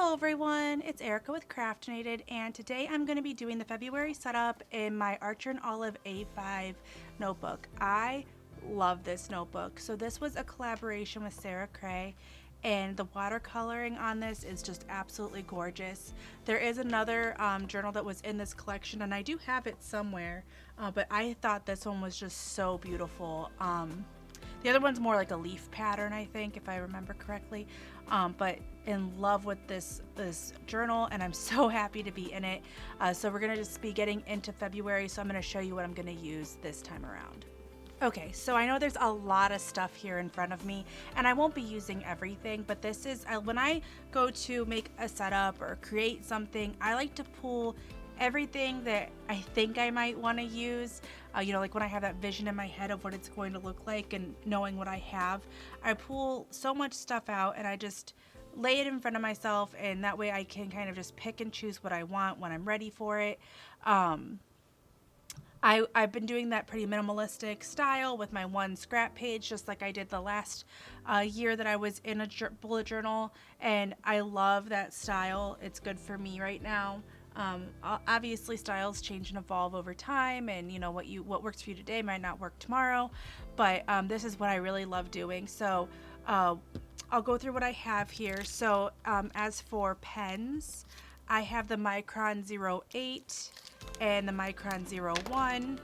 Hello everyone, it's Erica with Craftinated, and today I'm going to be doing the February setup in my Archer and Olive A5 notebook. I love this notebook. So this was a collaboration with Sarah Cray, and the watercoloring on this is just absolutely gorgeous. There is another journal that was in this collection, and I do have it somewhere, but I thought this one was just so beautiful. The other one's more like a leaf pattern, I think, if I remember correctly. But in love with this journal, and I'm so happy to be in it. So we're gonna just be getting into February, so I'm gonna show you what I'm gonna use this time around. Okay, so I know there's a lot of stuff here in front of me, and I won't be using everything, but this is, when I go to make a setup or create something, I like to pull everything that I think I might want to use. Like when I have that vision in my head of what it's going to look like and knowing what I have, I pull so much stuff out and I just lay it in front of myself, and that way I can kind of just pick and choose what I want when I'm ready for it. I've been doing that pretty minimalistic style with my one scrap page, just like I did the last year that I was in a bullet journal, and I love that style. It's good for me right now. Obviously styles change and evolve over time, and what works for you today might not work tomorrow, but this is what I really love doing. So I'll go through what I have here. So as for pens, I have the Micron 08 and the Micron 01.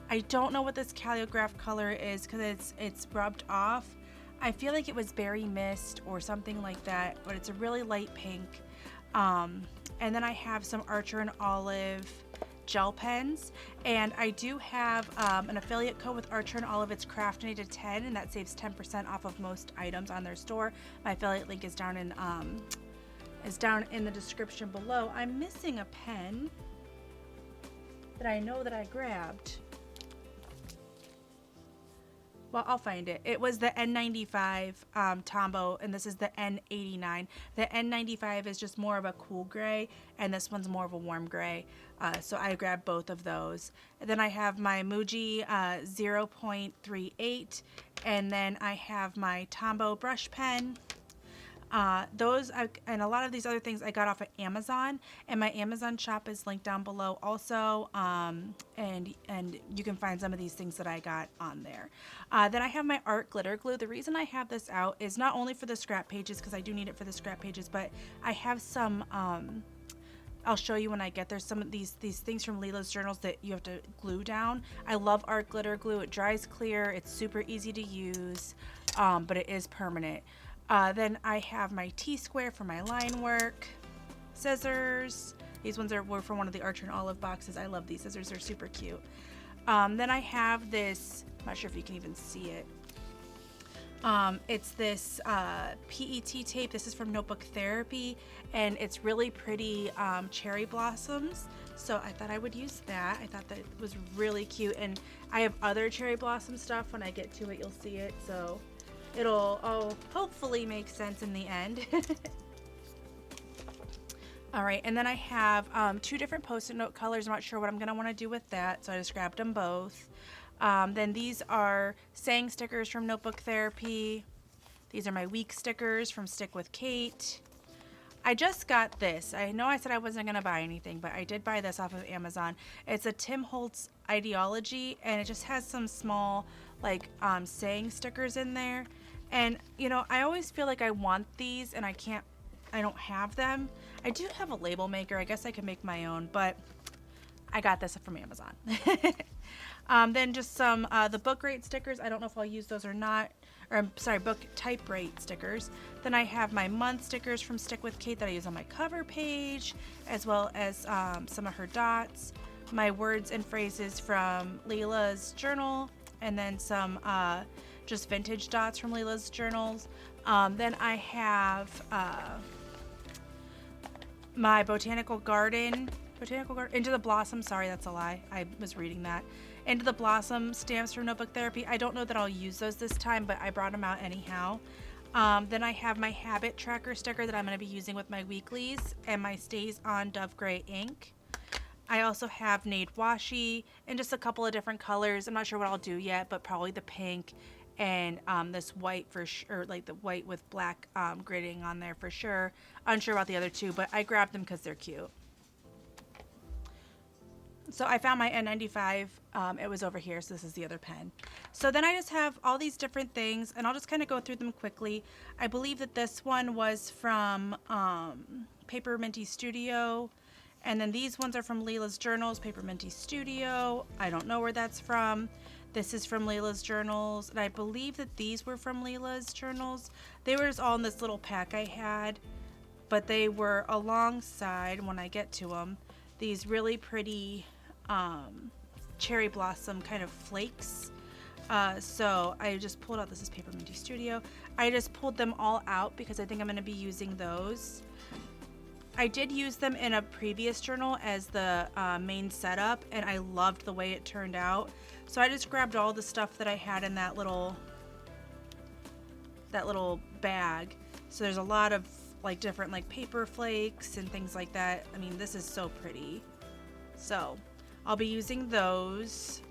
I don't know what this calligraph color is because it's rubbed off. I feel like it was berry mist or something like that, but it's a really light pink. And then I have some Archer and Olive gel pens, and I do have an affiliate code with Archer and Olive. It's Craftinated 10, and that saves 10% off of most items on their store. My affiliate link is down in the description below. I'm missing a pen that I know that I grabbed. Well, I'll find it. It was the N95 Tombow, and this is the N89. The N95 is just more of a cool gray, and this one's more of a warm gray. So I grabbed both of those. And then I have my Muji 0.38, and then I have my Tombow brush pen. And a lot of these other things I got off of Amazon, and my Amazon shop is linked down below also, and you can find some of these things that I got on there. Then I have my art glitter glue. The reason I have this out is not only for the scrap pages, because I do need it for the scrap pages, but I have some, I'll show you when I get there, some of these things from Leila's journals that you have to glue down. I love art glitter glue. It dries clear, it's super easy to use, but it is permanent. Then I have my T-square for my line work, scissors. These ones were from one of the Archer and Olive boxes. I love these scissors, they're super cute. Then I have this, I'm not sure if you can even see it. It's this PET tape. This is from Notebook Therapy, and it's really pretty cherry blossoms. So I thought I would use that. I thought that it was really cute, and I have other cherry blossom stuff. When I get to it, you'll see it. So it'll hopefully make sense in the end. All right, and then I have two different Post-it note colors. I'm not sure what I'm gonna wanna do with that, so I just grabbed them both. Then these are saying stickers from Notebook Therapy. These are my week stickers from Stick with Kate. I just got this. I know I said I wasn't gonna buy anything, but I did buy this off of Amazon. It's a Tim Holtz ideology, and it just has some small saying stickers in there. And I always feel like I want these and I don't have them. I do have a label maker. I guess I could make my own, but I got this from Amazon. Then just some the book rate stickers. I don't know if I'll use those or not. Or I'm sorry, book type rate stickers. Then I have my month stickers from Stick with Kate that I use on my cover page, as well as some of her dots. My words and phrases from Leila's journal, and then some just vintage dots from Leila's journals. Then I have my Botanical Garden, Into the Blossom, sorry, that's a lie. I was reading that. Into the Blossom stamps from Notebook Therapy. I don't know that I'll use those this time, but I brought them out anyhow. Then I have my Habit Tracker sticker that I'm going to be using with my weeklies, and my Stays On Dove Gray ink. I also have Nade Washi in just a couple of different colors. I'm not sure what I'll do yet, but probably the pink and this white for sure, like the white with black gridding on there for sure. Unsure about the other two, but I grabbed them because they're cute. So I found my N95. It was over here, so this is the other pen. So then I just have all these different things, and I'll just kind of go through them quickly. I believe that this one was from Paper Minty Studio, and then these ones are from Leila's Journals, Paper Minty Studio. I don't know where that's from. This is from Leila's Journals, and I believe that these were from Leila's Journals. They were just all in this little pack I had, but they were alongside, when I get to them, these really pretty cherry blossom kind of flakes. So I just pulled out, this is Paper Minty Studio. I just pulled them all out because I think I'm going to be using those. I did use them in a previous journal as the main setup, and I loved the way it turned out. So I just grabbed all the stuff that I had in that little bag. So there's a lot of like different like paper flakes and things like that. I mean, this is so pretty. So I'll be using those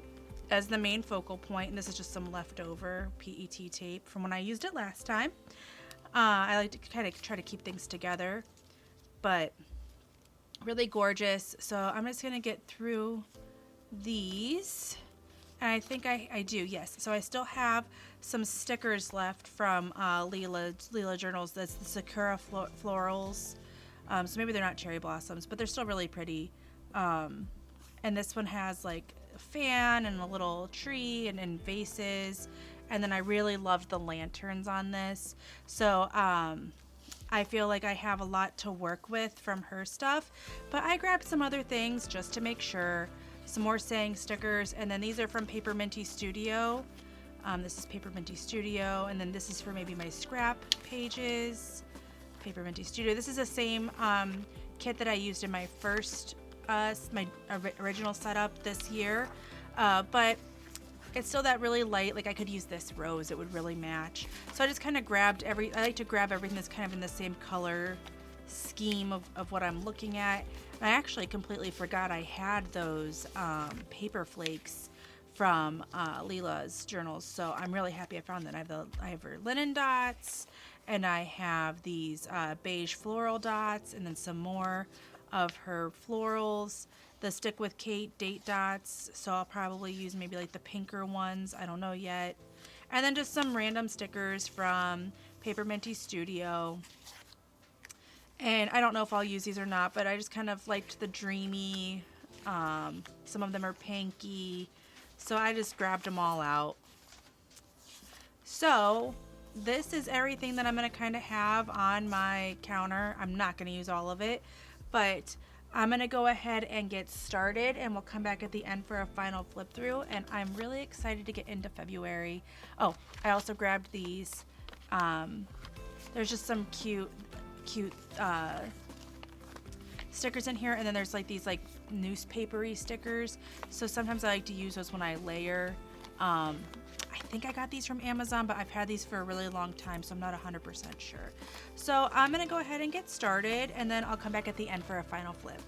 as the main focal point, and this is just some leftover PET tape from when I used it last time. I like to kind of try to keep things together, but really gorgeous. So I'm just gonna get through these, and I think I do, yes. So I still have some stickers left from Leila Journals. That's the Sakura Florals. So maybe they're not cherry blossoms, but they're still really pretty. And this one has like a fan and a little tree and vases. And then I really loved the lanterns on this. So I feel like I have a lot to work with from her stuff, but I grabbed some other things just to make sure. Some more saying stickers, and then these are from Paper Minty Studio. This is Paper Minty Studio, and then this is for maybe my scrap pages. Paper Minty Studio. This is the same kit that I used in my first, my original setup this year, but it's still that really light. Like I could use this rose; it would really match. So I just kind of grabbed I like to grab everything that's kind of in the same color scheme of what I'm looking at. And I actually completely forgot I had those paper flakes from Leila's Journals, so I'm really happy I found that. I have her linen dots, and I have these beige floral dots, and then some more of her florals. The Stick with Kate date dots, so I'll probably use maybe like the pinker ones, I don't know yet. And then just some random stickers from Paper Minty Studio. And I don't know if I'll use these or not, but I just kind of liked the dreamy, some of them are pinky, so I just grabbed them all out. So this is everything that I'm going to kind of have on my counter. I'm not going to use all of it, but I'm going to go ahead and get started, and we'll come back at the end for a final flip through. And I'm really excited to get into February. Oh, I also grabbed these. There's just some cute stickers in here, and then there's like these like newspapery stickers, so sometimes I like to use those when I layer. I think I got these from Amazon, but I've had these for a really long time, so I'm not 100% sure. So I'm gonna go ahead and get started, and then I'll come back at the end for a final flip.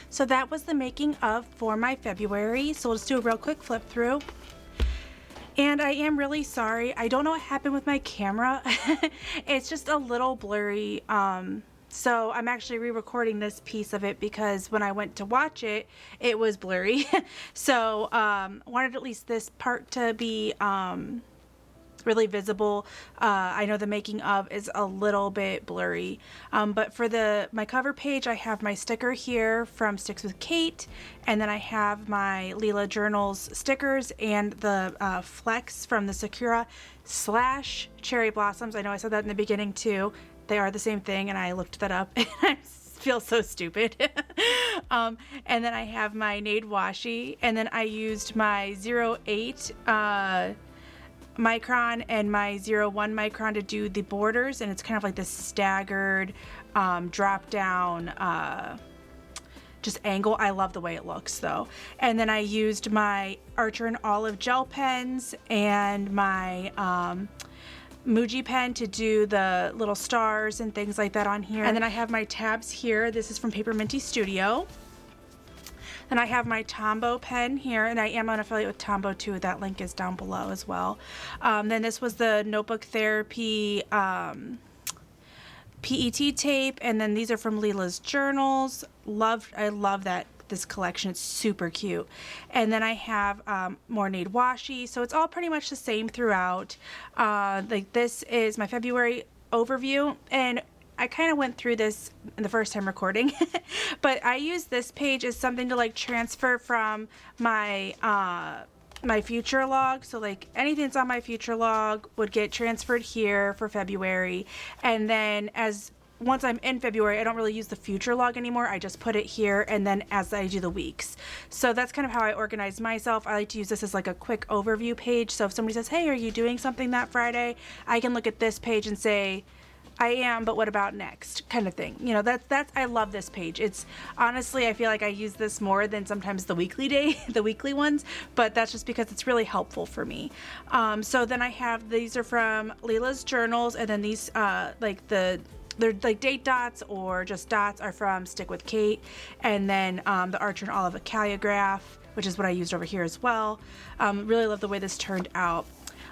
So that was the making of for my February. So let's do a real quick flip through. And I am really sorry. I don't know what happened with my camera. It's just a little blurry. So I'm actually re-recording this piece of it because when I went to watch it, it was blurry. So wanted at least this part to be really visible. I know the making of is a little bit blurry, but for my cover page, I have my sticker here from Sticks with Kate, and then I have my Leela Journals stickers and the Flex from the Sakura / Cherry Blossoms. I know I said that in the beginning too. They are the same thing, and I looked that up and I feel so stupid. And then I have my Nade Washi, and then I used my 08 micron and my 01 micron to do the borders, and it's kind of like this staggered drop down just angle. I love the way it looks though. And then I used my Archer and Olive gel pens and my Muji pen to do the little stars and things like that on here. And then I have my tabs here. This is from Paper Minty Studio. Then I have my Tombow pen here, and I am an affiliate with Tombow too. That link is down below as well. Then this was the Notebook Therapy PET tape, and then these are from Leela's Journals. I love this collection. It's super cute. And then I have more Nade Washi, so it's all pretty much the same throughout. Like this is my February overview, and I kind of went through this in the first time recording, but I use this page as something to like transfer from my my future log. So like anything that's on my future log would get transferred here for February, and then once I'm in February, I don't really use the future log anymore. I just put it here, and then as I do the weeks. So that's kind of how I organize myself. I like to use this as like a quick overview page. So if somebody says, hey, are you doing something that Friday? I can look at this page and say, I am, but what about next, kind of thing. You know, that's I love this page. It's honestly, I feel like I use this more than sometimes the weekly ones, but that's just because it's really helpful for me. So then I have, these are from Leela's Journals, and then these they're like date dots or just dots are from Stick with Kate, and then the Archer and Olive Calligraph, which is what I used over here as well. Really love the way this turned out.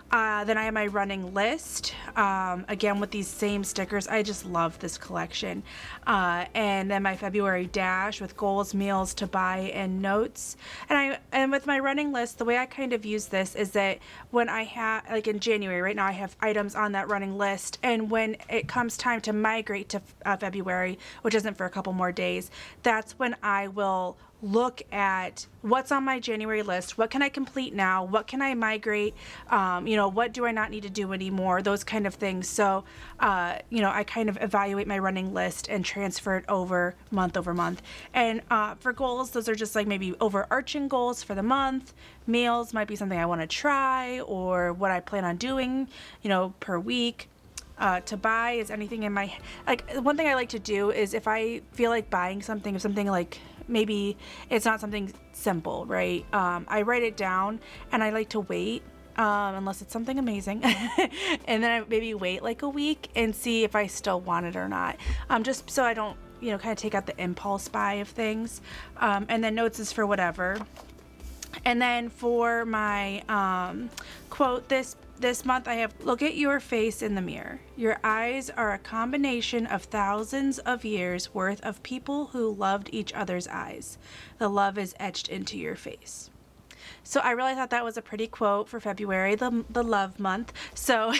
Then I have my running list, again with these same stickers. I just love this collection. And then my February dash with goals, meals to buy, and notes. And with my running list, the way I kind of use this is that when I have, like in January, right now I have items on that running list, and when it comes time to migrate to February, which isn't for a couple more days, that's when I will look at what's on my January list. What can I complete now? What can I migrate? What do I not need to do anymore? Those kind of things. So, I kind of evaluate my running list and transfer it over month. And for goals, those are just like maybe overarching goals for the month. Meals might be something I want to try or what I plan on doing, per week. To buy is anything in my, like, one thing I like to do is if I feel like buying something, if something like maybe it's not something simple, right? I write it down and I like to wait unless it's something amazing. And then I maybe wait like a week and see if I still want it or not. Just so I don't, kind of take out the impulse buy of things. And then notes is for whatever. And then for my quote this month, I have, look at your face in the mirror. Your eyes are a combination of thousands of years worth of people who loved each other's eyes. The love is etched into your face. So I really thought that was a pretty quote for February, the love month. So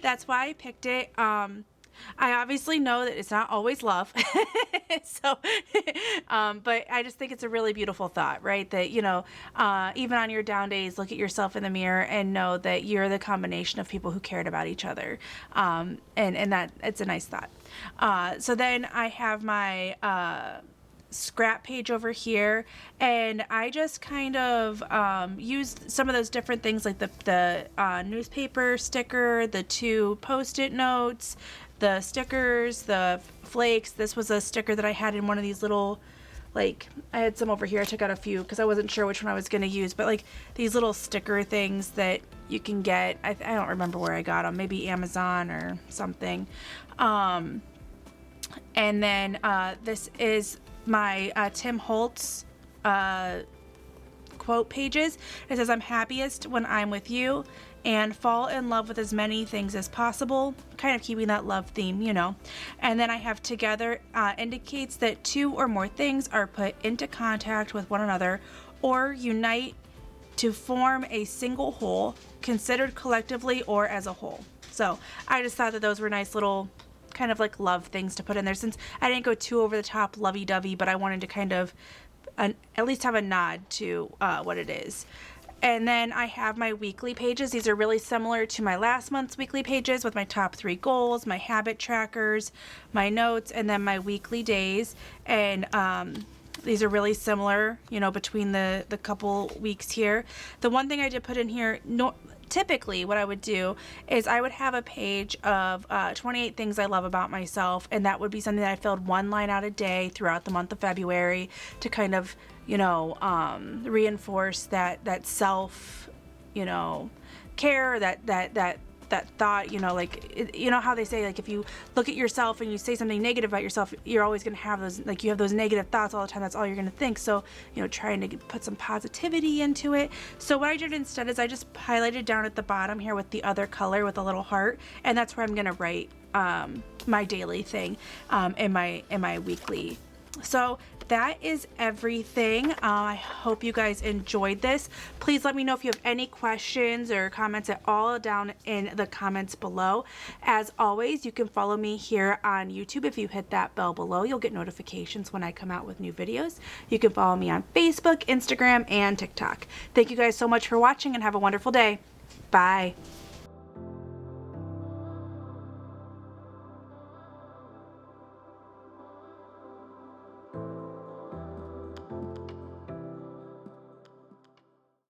that's why I picked it. I obviously know that it's not always love. So, but I just think it's a really beautiful thought, right? That, even on your down days, look at yourself in the mirror and know that you're the combination of people who cared about each other. And that it's a nice thought. So then I have my, scrap page over here, and I just kind of used some of those different things like the newspaper sticker, the 2 post-it notes, the stickers, the flakes. This was a sticker that I had in one of these little, like, I had some over here. I took out a few because I wasn't sure which one I was going to use, but like these little sticker things that you can get. I don't remember where I got them, maybe Amazon or something. And then this is my Tim Holtz quote pages. It says, I'm happiest when I'm with you, and fall in love with as many things as possible, kind of keeping that love theme, you know. And then I have together indicates that two or more things are put into contact with one another or unite to form a single whole, considered collectively or as a whole. So I just thought that those were nice little kind of like love things to put in there, since I didn't go too over the top lovey-dovey, but I wanted to kind of at least have a nod to what it is. And then I have my weekly pages. These are really similar to my last month's weekly pages with my top 3 goals, my habit trackers, my notes, and then my weekly days. And these are really similar, you know, between the couple weeks here. The one thing I did put in here, typically what I would do is I would have a page of 28 things I love about myself, and that would be something that I filled one line out a day throughout the month of February to kind of, you know, reinforce that self, you know, care, that thought, you know, like, you know how they say, like, if you look at yourself and you say something negative about yourself, you're always going to have those, like, you have those negative thoughts all the time. That's all you're going to think. So, you know, trying to put some positivity into it. So what I did instead is I just highlighted down at the bottom here with the other color with a little heart, and that's where I'm going to write my daily thing in my weekly. So that is everything. I hope you guys enjoyed this. Please let me know if you have any questions or comments at all down in the comments below. As always, you can follow me here on YouTube. If you hit that bell below, you'll get notifications when I come out with new videos. You can follow me on Facebook, Instagram, and TikTok. Thank you guys so much for watching, and have a wonderful day. Bye.